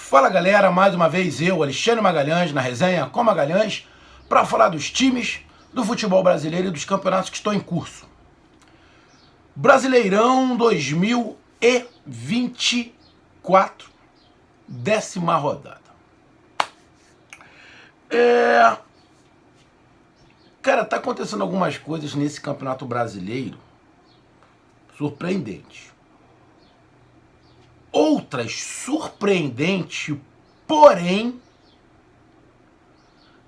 Fala galera, mais uma vez eu, Alexandre Magalhães, na resenha com Magalhães, para falar dos times do futebol brasileiro e dos campeonatos que estão em curso. Brasileirão 2024, 10ª rodada. Cara, tá acontecendo algumas coisas nesse campeonato brasileiro surpreendentes. Outras surpreendentes, porém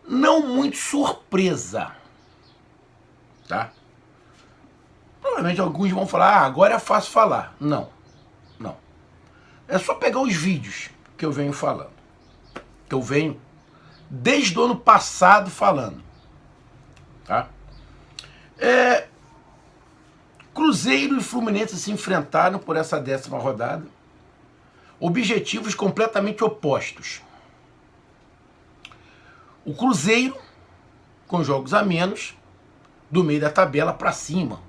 não muito surpresa, tá? Provavelmente alguns vão falar, agora é fácil falar. Não. É só pegar os vídeos que eu venho falando. Que eu venho desde o ano passado falando, tá? Cruzeiro e Fluminense se enfrentaram por essa 10ª rodada. Objetivos completamente opostos. O Cruzeiro, com jogos a menos, do meio da tabela para cima,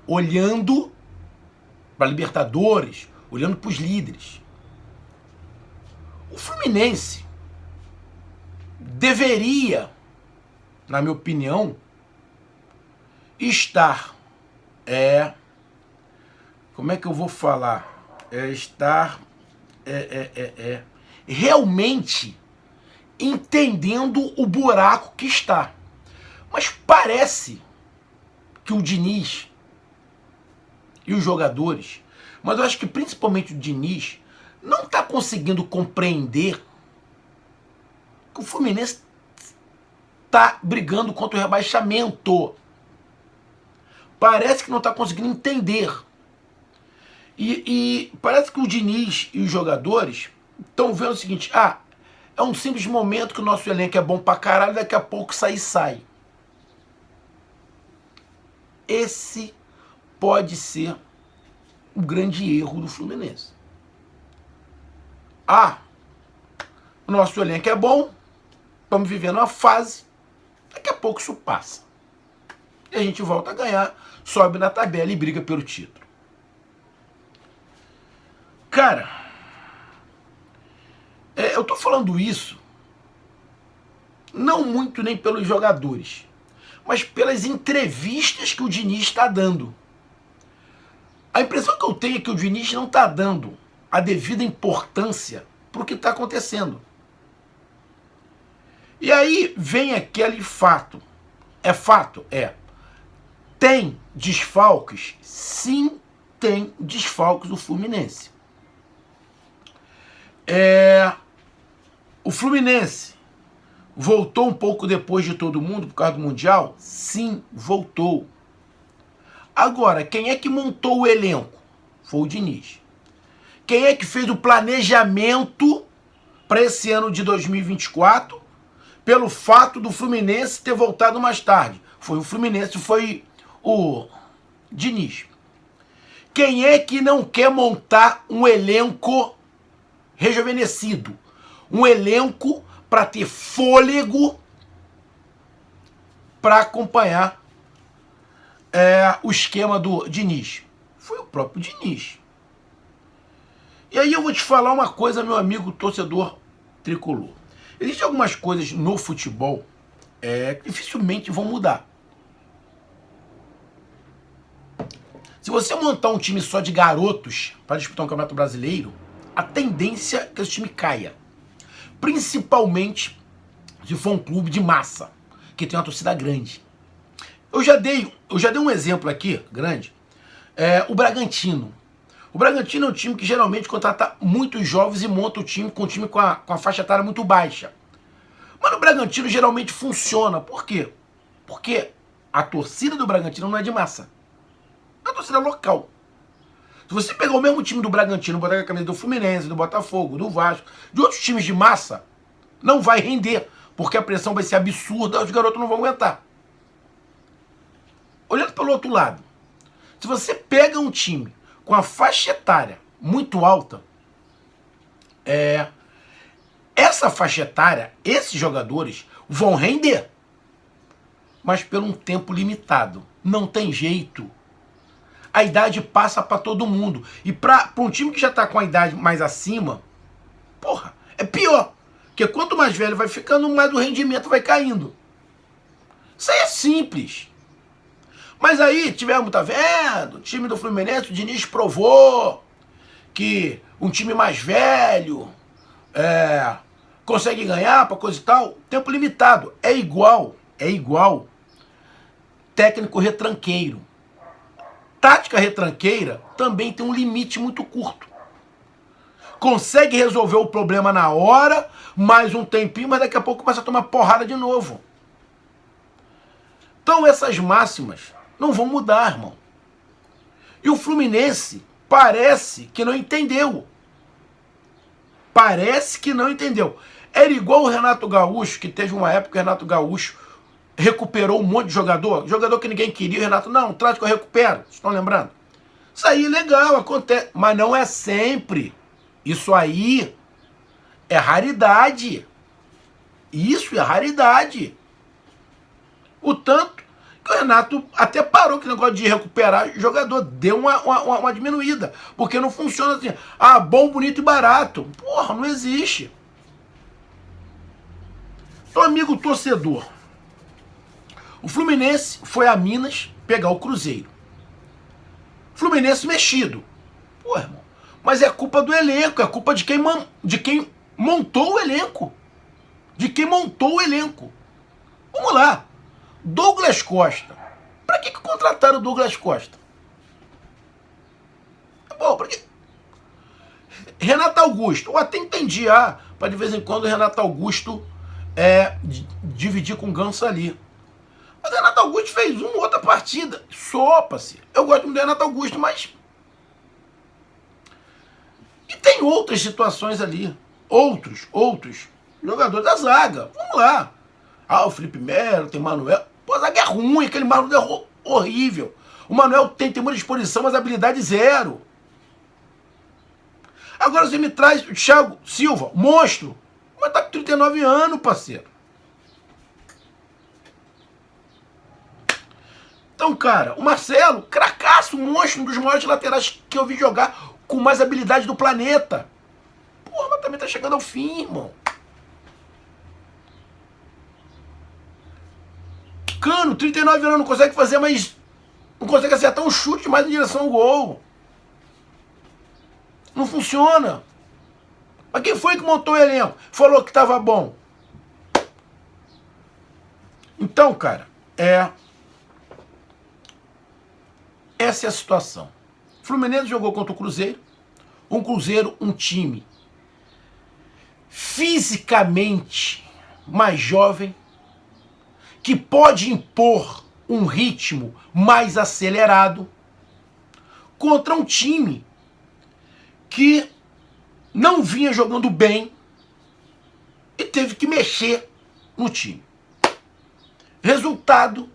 olhando para a Libertadores, olhando para os líderes. O Fluminense deveria, na minha opinião, estar, como é que eu vou falar? Realmente entendendo o buraco que está. Mas parece que o Diniz e os jogadores, mas eu acho que principalmente o Diniz, não está conseguindo compreender que o Fluminense está brigando contra o rebaixamento. Parece que não está conseguindo entender. E parece que o Diniz e os jogadores estão vendo o seguinte, é um simples momento que o nosso elenco é bom pra caralho, daqui a pouco sai. Esse pode ser o grande erro do Fluminense. O nosso elenco é bom, estamos vivendo uma fase, daqui a pouco isso passa. E a gente volta a ganhar, sobe na tabela e briga pelo título. Cara, eu tô falando isso não muito nem pelos jogadores, mas pelas entrevistas que o Diniz está dando. A impressão que eu tenho é que o Diniz não está dando a devida importância para o que está acontecendo. E aí vem aquele fato. É fato? Tem desfalques? Sim, tem desfalques do Fluminense. O Fluminense voltou um pouco depois de todo mundo por causa do Mundial? Sim, voltou. Agora, quem é que montou o elenco? Foi o Diniz. Quem é que fez o planejamento para esse ano de 2024 pelo fato do Fluminense ter voltado mais tarde? Foi o Fluminense, foi o Diniz. Quem é que não quer montar um elenco rejuvenescido? Um elenco para ter fôlego para acompanhar o esquema do Diniz. Foi o próprio Diniz. E aí eu vou te falar uma coisa, meu amigo torcedor tricolor. Existem algumas coisas no futebol que dificilmente vão mudar. Se você montar um time só de garotos para disputar um campeonato brasileiro, a tendência é que esse time caia. Principalmente se for um clube de massa, que tem uma torcida grande. Eu já dei um exemplo aqui, grande. O Bragantino. O Bragantino é um time que geralmente contrata muitos jovens e monta o time com a faixa etária muito baixa. Mas no Bragantino geralmente funciona. Por quê? Porque a torcida do Bragantino não é de massa. É uma torcida local. Se você pegar o mesmo time do Bragantino, botar a camisa do Fluminense, do Botafogo, do Vasco, de outros times de massa, não vai render, porque a pressão vai ser absurda, os garotos não vão aguentar. Olhando pelo outro lado, se você pega um time com a faixa etária muito alta, essa faixa etária, esses jogadores vão render, mas por um tempo limitado. Não tem jeito. A idade passa para todo mundo. E para um time que já está com a idade mais acima, É pior. Porque quanto mais velho vai ficando, mais o rendimento vai caindo. Isso aí é simples. Mas aí tivemos, tá vendo? O time do Fluminense, o Diniz provou que um time mais velho consegue ganhar para coisa e tal. Tempo limitado. É igual técnico retranqueiro. Tática retranqueira também tem um limite muito curto. Consegue resolver o problema na hora, mais um tempinho, mas daqui a pouco começa a tomar porrada de novo. Então essas máximas não vão mudar, irmão. E o Fluminense parece que não entendeu. Parece que não entendeu. Era igual o Renato Gaúcho, que teve uma época que o Renato Gaúcho recuperou um monte de jogador. Jogador que ninguém queria, o Renato, não, traz que eu recupero. Vocês estão lembrando? Isso aí é legal, acontece. Mas não é sempre. Isso aí é raridade. Isso é raridade. O tanto que o Renato até parou com o negócio de recuperar jogador. Deu uma diminuída. Porque não funciona assim. Ah, bom, bonito e barato. Porra, não existe. Então, amigo torcedor, o Fluminense foi a Minas pegar o Cruzeiro. Fluminense mexido. Pô, irmão, mas é culpa do elenco, é culpa de quem montou o elenco. De quem montou o elenco. Vamos lá. Douglas Costa. Pra que contrataram o Douglas Costa? Bom, pra quê? Renato Augusto. Eu até entendi, pra de vez em quando o Renato Augusto dividir com o Ganso ali. Mas o Renato Augusto fez uma ou outra partida. Sopa-se. Eu gosto muito do Renato Augusto, mas... E tem outras situações ali. Outros jogadores da zaga. Vamos lá. O Felipe Melo, tem Manuel. Pô, a zaga é ruim, aquele Manuel é horrível. O Manuel tem muita disposição, mas habilidade zero. Agora você me traz o Thiago Silva, monstro. Mas tá com 39 anos, parceiro. Então, cara, o Marcelo, cracaço, monstro, um dos maiores laterais que eu vi jogar com mais habilidade do planeta. Porra, mas também tá chegando ao fim, irmão. Cano, 39 anos, não consegue fazer mais... Não consegue acertar um chute mais em direção ao gol. Não funciona. Mas quem foi que montou o elenco? Falou que tava bom. Então, cara, essa é a situação. O Fluminense jogou contra o Cruzeiro. Um Cruzeiro, um time fisicamente mais jovem, que pode impor um ritmo mais acelerado contra um time que não vinha jogando bem e teve que mexer no time. Resultado,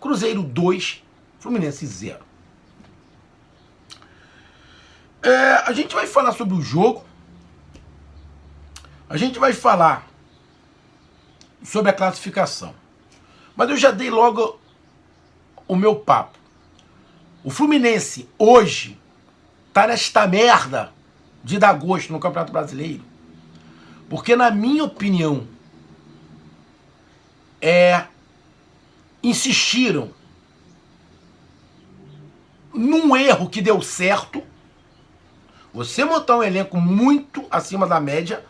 Cruzeiro 2, Fluminense 0. A gente vai falar sobre o jogo, a gente vai falar sobre a classificação, mas eu já dei logo o meu papo. O Fluminense hoje tá nesta merda de dar gosto no Campeonato Brasileiro, porque na minha opinião insistiram num erro que deu certo. Você montar um elenco muito acima da média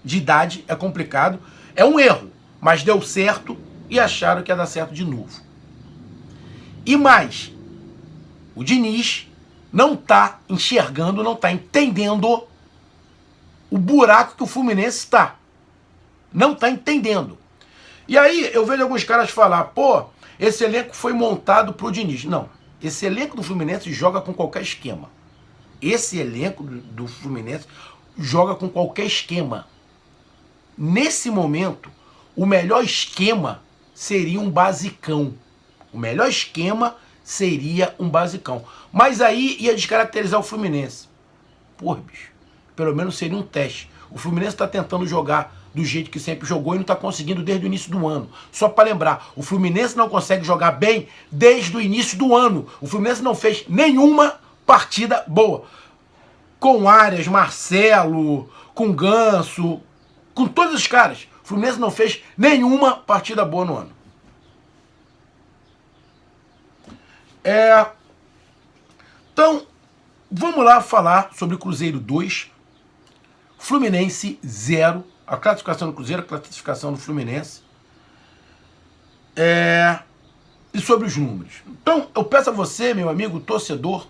de idade é complicado. É um erro, mas deu certo e acharam que ia dar certo de novo. E mais, o Diniz não está enxergando, não está entendendo o buraco que o Fluminense está. Não está entendendo. E aí eu vejo alguns caras falar, pô, esse elenco foi montado pro Diniz. Não, esse elenco do Fluminense joga com qualquer esquema. Esse elenco do Fluminense joga com qualquer esquema. Nesse momento, o melhor esquema seria um basicão. O melhor esquema seria um basicão. Mas aí ia descaracterizar o Fluminense. Porra, bicho, pelo menos seria um teste. O Fluminense está tentando jogar do jeito que sempre jogou e não está conseguindo desde o início do ano. Só para lembrar, o Fluminense não consegue jogar bem desde o início do ano. O Fluminense não fez nenhuma partida boa. Com Arias, Marcelo, com Ganso, Com todos os caras, o Fluminense não fez nenhuma partida boa no ano. Então, vamos lá falar sobre o Cruzeiro 2, Fluminense 0, a classificação do Cruzeiro, a classificação do Fluminense, e sobre os números. Então, eu peço a você, meu amigo torcedor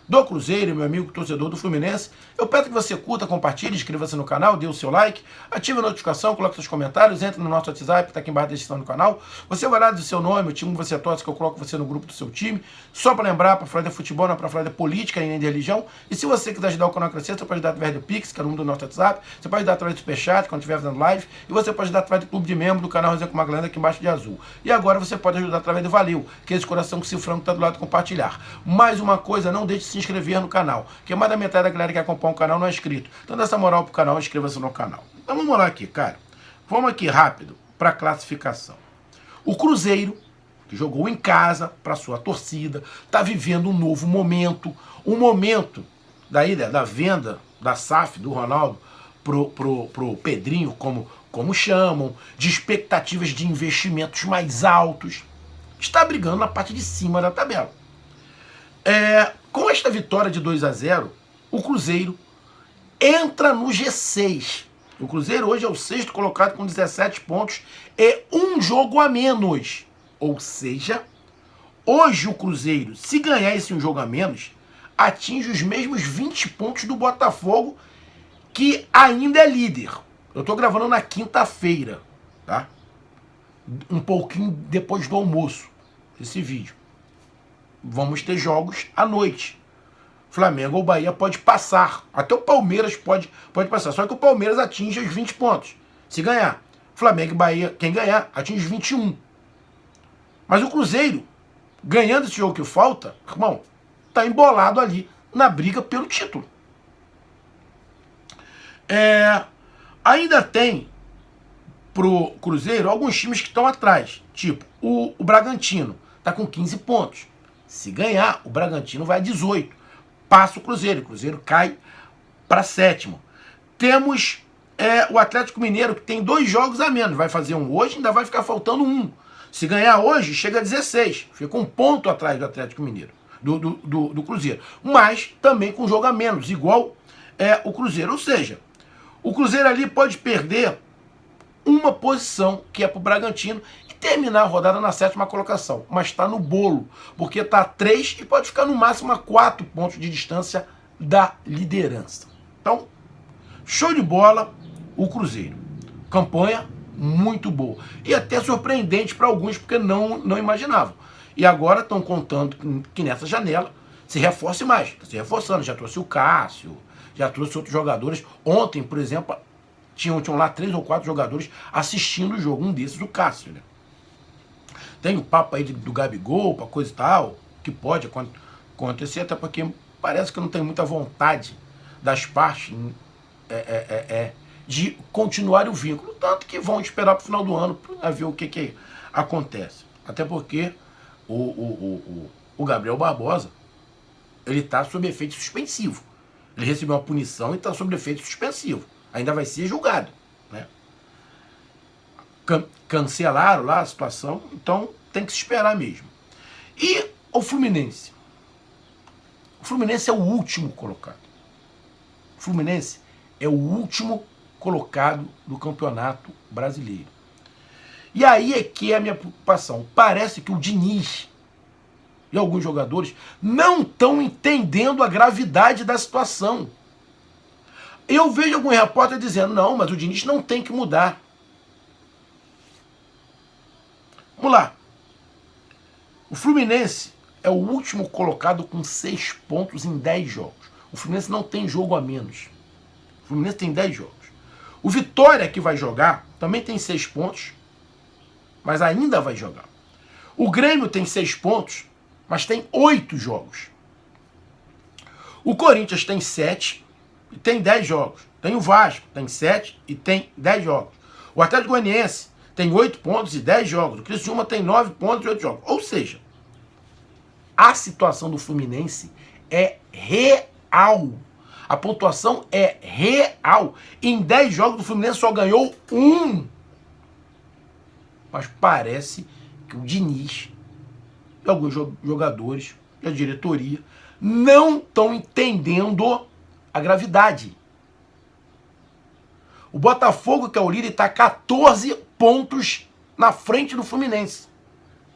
do Cruzeiro, meu amigo torcedor do Fluminense, eu peço que você curta, compartilhe, inscreva-se no canal, dê o seu like, ative a notificação, coloque seus comentários, entre no nosso WhatsApp, está aqui embaixo da descrição do canal. Você vai lá do seu nome, o time que você torce, que eu coloco você no grupo do seu time. Só para lembrar, para falar de futebol, não é para falar de política nem de religião. E se você quiser ajudar o canal a crescer, você pode ajudar através do Pix, que é o número do nosso WhatsApp. Você pode ajudar através do Superchat, quando estiver fazendo live. E você pode ajudar através do clube de membro do canal Resenha com Magalhães, aqui embaixo de azul. E agora você pode ajudar através do Valeu, que é esse coração que se frango está do lado de compartilhar. Mais uma coisa, não deixe de se inscrever no canal, que mais da metade da galera que acompanha o canal não é inscrito. Então dá essa moral pro canal, inscreva-se no canal. Então vamos lá aqui, cara. Vamos aqui rápido para a classificação. O Cruzeiro, que jogou em casa para sua torcida, está vivendo um novo momento. Um momento da venda da SAF, do Ronaldo, pro Pedrinho, como chamam, de expectativas de investimentos mais altos. Está brigando na parte de cima da tabela. Com esta vitória de 2-0, o Cruzeiro entra no G6. O Cruzeiro hoje é o 6º colocado com 17 pontos e um jogo a menos. Ou seja, hoje o Cruzeiro, se ganhar esse um jogo a menos, atinge os mesmos 20 pontos do Botafogo, que ainda é líder. Eu estou gravando na quinta-feira, tá? Um pouquinho depois do almoço, esse vídeo. Vamos ter jogos à noite. Flamengo ou Bahia pode passar. Até o Palmeiras pode passar. Só que o Palmeiras atinge os 20 pontos. Se ganhar. Flamengo e Bahia, quem ganhar, atinge os 21. Mas o Cruzeiro, ganhando esse jogo que falta, irmão, tá embolado ali na briga pelo título. Ainda tem pro Cruzeiro alguns times que estão atrás. Tipo, o Bragantino tá com 15 pontos. Se ganhar, o Bragantino vai a 18. Passa o Cruzeiro cai para 7º. Temos o Atlético Mineiro, que tem 2 jogos a menos. Vai fazer um hoje, ainda vai ficar faltando um. Se ganhar hoje, chega a 16. Fica um ponto atrás do Atlético Mineiro, do Cruzeiro. Mas também com jogo a menos, igual o Cruzeiro. Ou seja, o Cruzeiro ali pode perder uma posição, que é para o Bragantino, e terminar a rodada na 7ª colocação. Mas está no bolo, porque está a 3 e pode ficar no máximo a 4 pontos de distância da liderança. Então, show de bola o Cruzeiro. Campanha muito boa. E até surpreendente para alguns, porque não imaginavam. E agora estão contando que nessa janela se reforce mais. Está se reforçando. Já trouxe o Cássio, já trouxe outros jogadores. Ontem, por exemplo, tinham lá 3 ou 4 jogadores assistindo o jogo. Um desses, o Cássio, né? Tem o papo aí do Gabigol, pra coisa e tal, que pode acontecer, até porque parece que não tem muita vontade das partes de continuar o vínculo. Tanto que vão esperar pro final do ano para ver o que acontece. Até porque o Gabriel Barbosa, ele tá sob efeito suspensivo. Ele recebeu uma punição e está sob efeito suspensivo. Ainda vai ser julgado, né? Cancelaram lá a situação, então tem que se esperar mesmo. E o Fluminense? O Fluminense é o último colocado. O Fluminense é o último colocado do Campeonato Brasileiro. E aí é que é a minha preocupação. Parece que o Diniz e alguns jogadores não estão entendendo a gravidade da situação. Eu vejo algum repórter dizendo, não, mas o Diniz não tem que mudar. Vamos lá. O Fluminense é o último colocado com 6 pontos em 10 jogos. O Fluminense não tem jogo a menos. O Fluminense tem 10 jogos. O Vitória, que vai jogar, também tem 6 pontos, mas ainda vai jogar. O Grêmio tem 6 pontos, mas tem 8 jogos. O Corinthians tem 7 e tem 10 jogos. Tem o Vasco, tem 7 e tem 10 jogos. O Atlético Goianiense tem 8 pontos e 10 jogos. O Criciúma tem 9 pontos e 8 jogos. Ou seja, a situação do Fluminense é real. A pontuação é real. Em 10 jogos, o Fluminense só ganhou 1. Mas parece que o Diniz e alguns jogadores e a diretoria não estão entendendo a gravidade. O Botafogo, que é o líder, está 14 pontos na frente do Fluminense.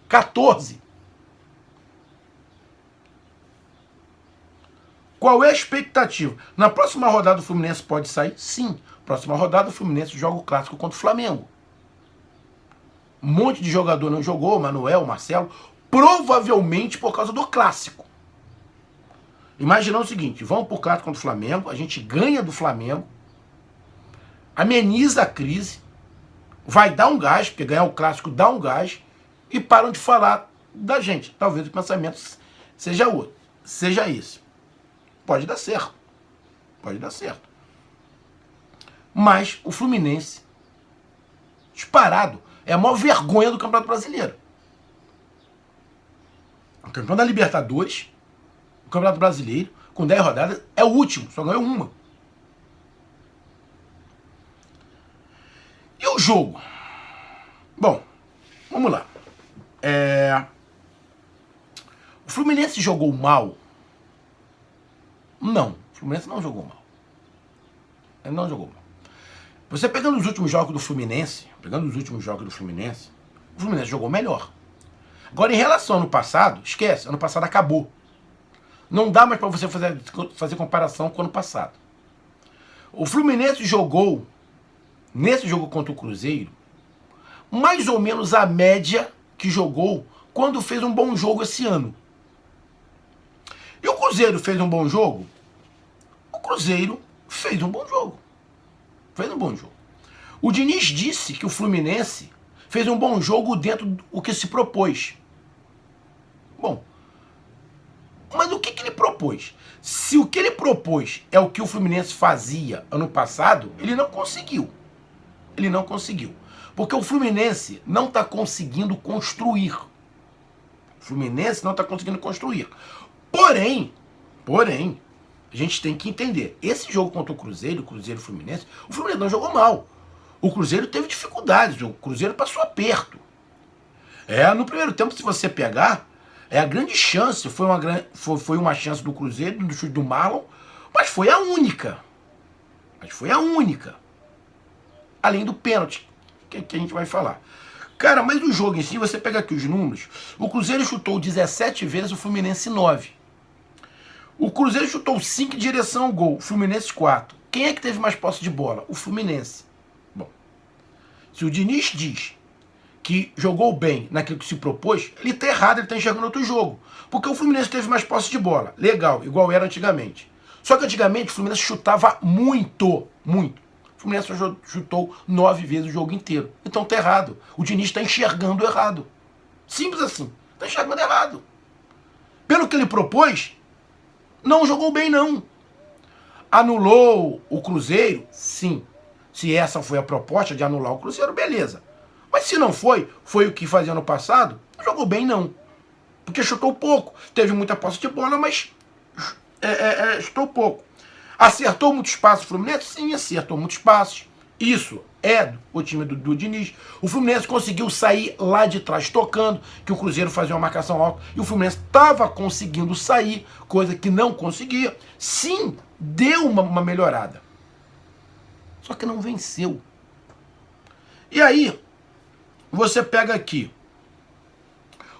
14. Qual é a expectativa? Na próxima rodada o Fluminense pode sair? Sim. Próxima rodada o Fluminense joga o clássico contra o Flamengo. Um monte de jogador não jogou, Manuel, Marcelo, provavelmente por causa do clássico. Imaginando o seguinte, vamos pro clássico contra o Flamengo, a gente ganha do Flamengo, ameniza a crise, vai dar um gás, porque ganhar o clássico dá um gás, e param de falar da gente. Talvez o pensamento seja outro, seja esse. Pode dar certo. Pode dar certo. Mas o Fluminense, disparado, é a maior vergonha do Campeonato Brasileiro. O campeão da Libertadores, o Campeonato Brasileiro, com 10 rodadas, é o último, só ganhou uma. E o jogo? Bom, vamos lá. O Fluminense jogou mal? Não, o Fluminense não jogou mal. Ele não jogou mal. Você pegando os últimos jogos do Fluminense, o Fluminense jogou melhor. Agora, em relação ao ano passado, esquece, ano passado acabou. Não dá mais para você fazer comparação com o ano passado. O Fluminense jogou, nesse jogo contra o Cruzeiro, mais ou menos a média que jogou quando fez um bom jogo esse ano. E o Cruzeiro fez um bom jogo? O Cruzeiro fez um bom jogo. Fez um bom jogo. O Diniz disse que o Fluminense fez um bom jogo dentro do que se propôs. Bom, mas o que ele propôs? Se o que ele propôs é o que o Fluminense fazia ano passado, ele não conseguiu. Ele não conseguiu. Porque o Fluminense não está conseguindo construir. O Fluminense não está conseguindo construir. Porém, a gente tem que entender. Esse jogo contra o Cruzeiro e Fluminense, o Fluminense não jogou mal. O Cruzeiro teve dificuldades, o Cruzeiro passou aperto. No primeiro tempo, se você pegar, a grande chance, foi uma chance do Cruzeiro, do chute do Marlon, mas foi a única. Além do pênalti, que a gente vai falar. Cara, mas o jogo em si, você pega aqui os números, o Cruzeiro chutou 17 vezes, o Fluminense 9. O Cruzeiro chutou 5 em direção ao gol, o Fluminense 4. Quem é que teve mais posse de bola? O Fluminense. Bom, se o Diniz diz que jogou bem naquilo que se propôs, ele está errado, ele está enxergando outro jogo. Porque o Fluminense teve mais posse de bola. Legal, igual era antigamente. Só que antigamente o Fluminense chutava muito. O Fluminense chutou 9 vezes o jogo inteiro. Então está errado. O Diniz está enxergando errado. Simples assim. Está enxergando errado. Pelo que ele propôs, não jogou bem, não. Anulou o Cruzeiro? Sim. Se essa foi a proposta de anular o Cruzeiro, beleza. Mas se não foi o que fazia no passado, não jogou bem, não. Porque chutou pouco. Teve muita posse de bola, mas chutou pouco. Acertou muito espaço o Fluminense? Sim, acertou muitos passos. Isso é o time do Diniz. O Fluminense conseguiu sair lá de trás tocando, que o Cruzeiro fazia uma marcação alta, e o Fluminense estava conseguindo sair, coisa que não conseguia. Sim, deu uma melhorada. Só que não venceu. E aí, você pega aqui.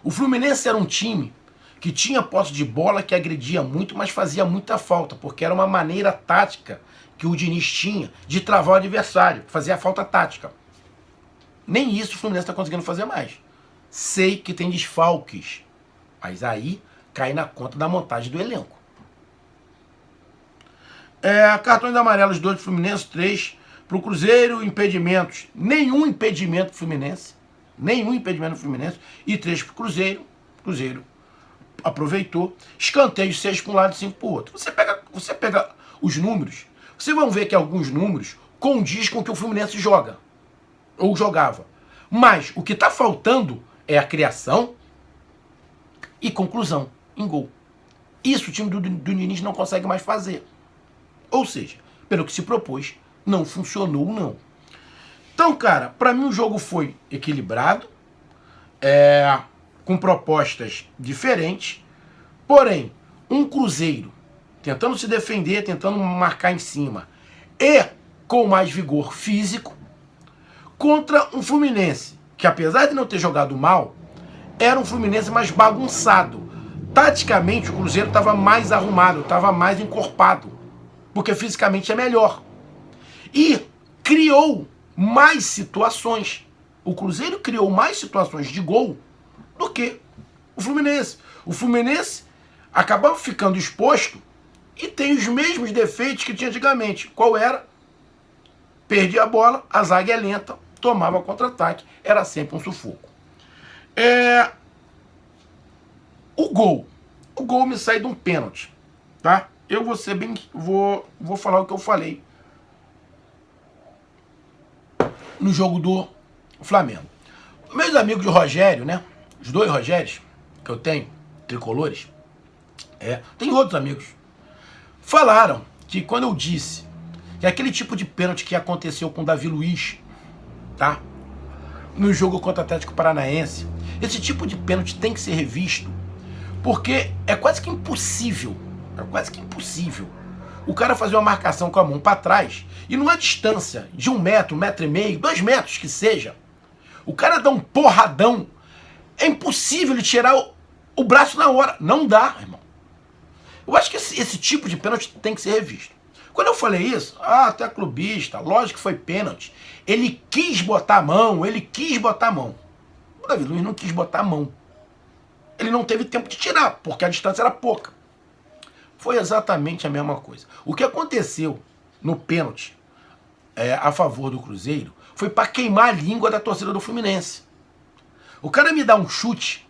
O Fluminense era um time que tinha posse de bola, que agredia muito, mas fazia muita falta, porque era uma maneira tática que o Diniz tinha de travar o adversário, fazia a falta tática. Nem isso o Fluminense está conseguindo fazer mais. Sei que tem desfalques, mas aí cai na conta da montagem do elenco. Cartões amarelos 2 do Fluminense, 3 para o Cruzeiro, impedimentos, nenhum impedimento do Fluminense, e 3 para o Cruzeiro. Cruzeiro aproveitou, escanteio 6 para um lado e 5 para o outro. Você pega os números, vocês vão ver que alguns números condiz com o que o Fluminense joga, ou jogava. Mas o que está faltando é a criação e conclusão em gol. Isso o time do Diniz não consegue mais fazer. Ou seja, pelo que se propôs, não funcionou não. Então, cara, pra mim o jogo foi equilibrado, com propostas diferentes, porém, um Cruzeiro tentando se defender, tentando marcar em cima, e com mais vigor físico, contra um Fluminense, que apesar de não ter jogado mal, era um Fluminense mais bagunçado. Taticamente, o Cruzeiro estava mais arrumado, estava mais encorpado, porque fisicamente é melhor. E criou mais situações. O Cruzeiro criou mais situações de gol do que o Fluminense. O Fluminense acabava ficando exposto e tem os mesmos defeitos que tinha antigamente. Qual era? Perdia a bola, a zaga é lenta, tomava contra-ataque, era sempre um sufoco. O gol me sai de um pênalti, tá? Eu vou ser bem, vou falar o que eu falei no jogo do Flamengo. Meus amigos de Rogério, né? Os dois Rogérios que eu tenho, tricolores, tem outros amigos, falaram que quando eu disse que aquele tipo de pênalti que aconteceu com o Davi Luiz, tá? No jogo contra o Atlético Paranaense, esse tipo de pênalti tem que ser revisto, porque é quase que impossível, o cara fazer uma marcação com a mão para trás e numa distância de 1 metro, 1,5 metros, 2 metros que seja, o cara dá um porradão, é impossível ele tirar o braço na hora. Não dá, irmão. Eu acho que esse tipo de pênalti tem que ser revisto. Quando eu falei isso, até clubista, lógico que foi pênalti. Ele quis botar a mão, O Davi Luiz não quis botar a mão. Ele não teve tempo de tirar, porque a distância era pouca. Foi exatamente a mesma coisa. O que aconteceu no pênalti a favor do Cruzeiro foi para queimar a língua da torcida do Fluminense. O cara me dá um chute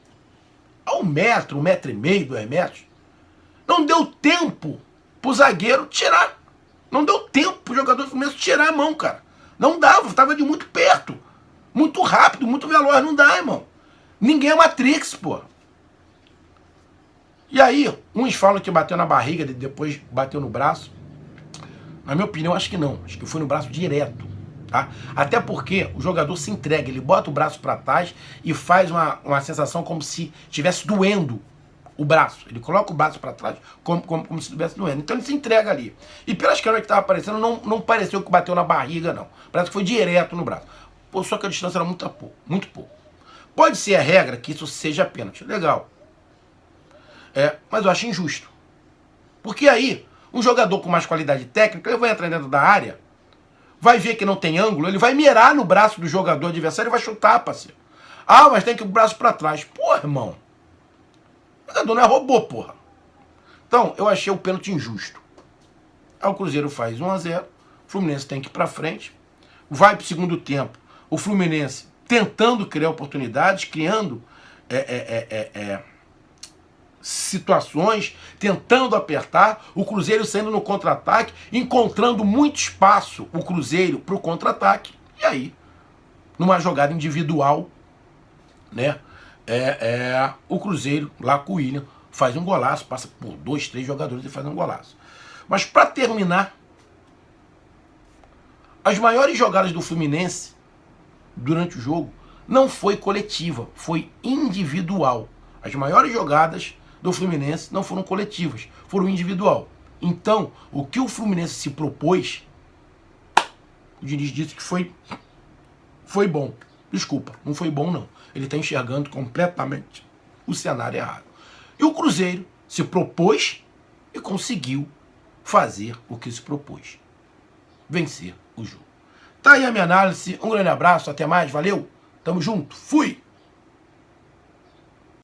a 1 metro, 1,5 metros, 2 metros. Não deu tempo pro zagueiro tirar. Não deu tempo pro jogador do Fluminense tirar a mão, cara. Não dava, tava de muito perto. Muito rápido, muito veloz. Não dá, irmão. Ninguém é Matrix, pô. E aí, uns falam que bateu na barriga, depois bateu no braço. Na minha opinião, acho que não. Acho que foi no braço direto, tá? Até porque o jogador se entrega, ele bota o braço para trás e faz uma sensação como se estivesse doendo o braço. Ele coloca o braço para trás como se estivesse doendo. Então ele se entrega ali. E pelas câmeras que estavam aparecendo, não pareceu que bateu na barriga, não. Parece que foi direto no braço. Pô, só que a distância era muito pouco. Pode ser a regra que isso seja pênalti. Legal. Mas eu acho injusto. Porque aí, um jogador com mais qualidade técnica, ele vai entrar dentro da área, vai ver que não tem ângulo, ele vai mirar no braço do jogador adversário e vai chutar, parceiro. Ah, mas tem que ir o braço pra trás. Porra, irmão. O jogador não é robô, porra. Então, eu achei o pênalti injusto. Aí o Cruzeiro faz 1-0, o Fluminense tem que ir pra frente, vai pro segundo tempo, o Fluminense tentando criar oportunidades, criando situações, tentando apertar, o Cruzeiro saindo no contra-ataque, encontrando muito espaço o Cruzeiro pro contra-ataque, e aí, numa jogada individual, né, o Cruzeiro, lá com o William, faz um golaço, passa por 2, 3 jogadores e faz um golaço. Mas para terminar, as maiores jogadas do Fluminense durante o jogo não foi coletiva, foi individual. As maiores jogadas do Fluminense não foram coletivas, foram individual. Então, o que o Fluminense se propôs, o Diniz disse que foi bom. Desculpa, não foi bom não. Ele está enxergando completamente o cenário errado. E o Cruzeiro se propôs e conseguiu fazer o que se propôs. Vencer o jogo. Tá aí a minha análise. Um grande abraço, até mais, valeu. Tamo junto, fui!